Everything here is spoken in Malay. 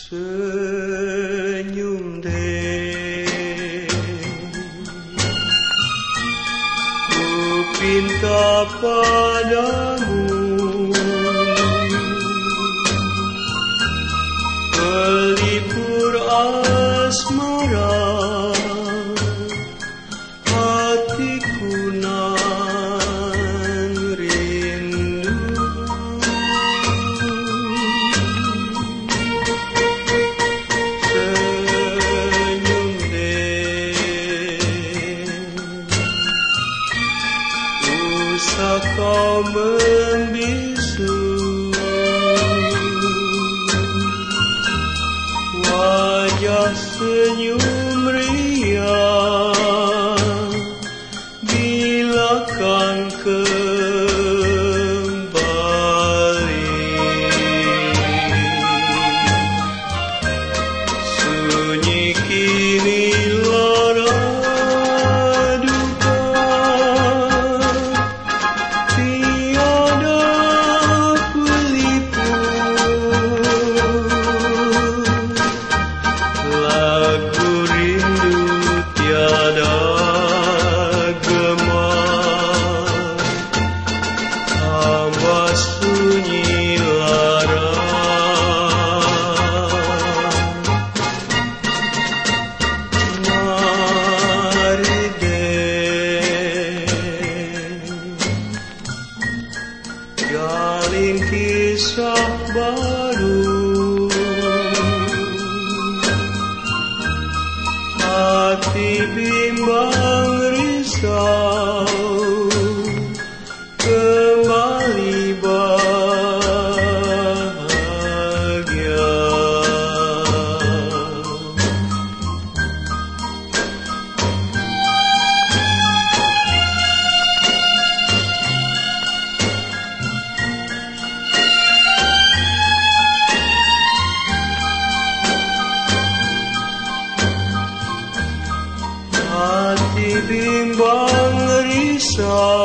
Senyum deh, ku pinta padamu, pelipur asmara, hatiku nan rindu. Senyum deh, usah kau membisu, wajah senyum riang bila kan kembali. Sunyi kini lara duka, tiada pelipur, lagu rindu tiada gema, hamba sunyi lara. Mari deh, jalin kisah baru, hati bimbang risau, kembali bahagia. Hati bimbang risau,